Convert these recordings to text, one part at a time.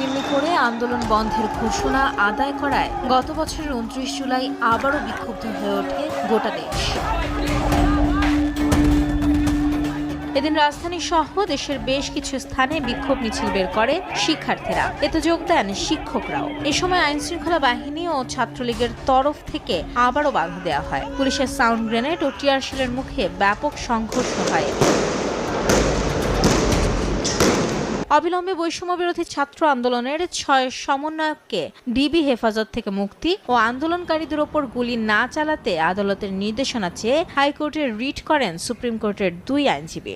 জিম্মি করে আন্দোলন বন্ধের ঘোষণা আদায় করায় গত বছরের 29 জুলাই আবারও বিক্ষুব্ধ হয়ে ওঠে গোটা দেশ। এদিন রাজধানী সহ দেশের বেশ কিছু স্থানে বিক্ষোভ মিছিল বের করে শিক্ষার্থীরা। এতে যোগ দেন শিক্ষকরাও। এ সময় আইনশৃঙ্খলা বাহিনী ও ছাত্রলীগের তরফ থেকে আবারও বাধা দেওয়া হয়। পুলিশের সাউন্ড গ্রেনেড ও টিয়ার শেলের মুখে ব্যাপক সংঘর্ষ হয়। অবিলম্বে বৈষম্য বিরোধী ছাত্র আন্দোলনের 6 সমন্বয়ককে ডিবি হেফাজত থেকে মুক্তি ও আন্দোলনকারীদের ওপর গুলি না চালাতে আদালতের নির্দেশনা চেয়ে হাইকোর্টে রিট করেন সুপ্রিম কোর্টের 2 আইনজীবী।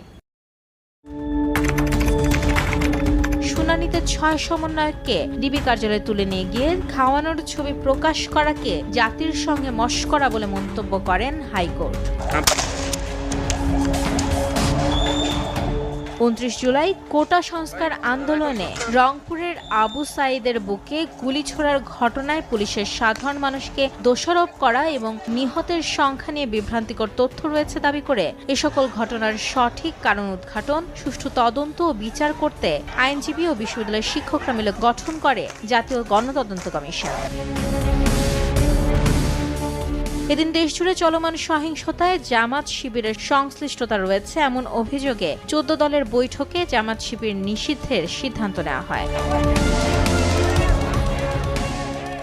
শুনানিতে 6 সমন্বয়ককে ডিবি কার্যালয়ে তুলে নিয়ে গিয়ে খাওয়ানোর ছবি প্রকাশ করাকে জাতির সঙ্গে মশকরা বলে মন্তব্য করেন হাইকোর্ট। 29 জুলাই কোটা সংস্কার আন্দোলনে রংপুরের আবু সাঈদের বুকে গুলি ছোড়ার ঘটনায় পুলিশের সাধারণ মানুষকে দোষারোপ করা এবং নিহতের সংখ্যা নিয়ে বিভ্রান্তিকর তথ্য রয়েছে দাবি করে এ সকল ঘটনার সঠিক কারণ উদ্ঘাটন, সুষ্ঠু তদন্ত ও বিচার করতে আইনজীবী ও বিশ্ববিদ্যালয়ের শিক্ষকরা মিলে গঠন করে জাতীয় গণতদন্ত কমিশন। এদিন দেশজুড়ে চলমান সহিংসতায় জামাত শিবিরের সংশ্লিষ্টতা রয়েছে এমন অভিযোগে 14 দলের বৈঠকে জামাত শিবির নিষিদ্ধের সিদ্ধান্ত নেওয়া হয়।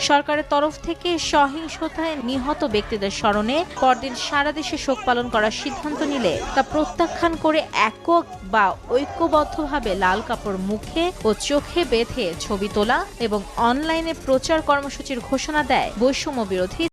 সরকারের তরফ থেকে সহিংসতায় নিহত ব্যক্তিদের স্মরণে পরদিন সারা দেশে শোক পালন করার সিদ্ধান্ত নিলে তা প্রত্যাখ্যান করে একক বা ঐক্যবদ্ধভাবে লাল কাপড় মুখে ও চোখে বেঁধে ছবি তোলা এবং অনলাইনে প্রচার কর্মসূচির ঘোষণা দেয় বৈষম্য বিরোধী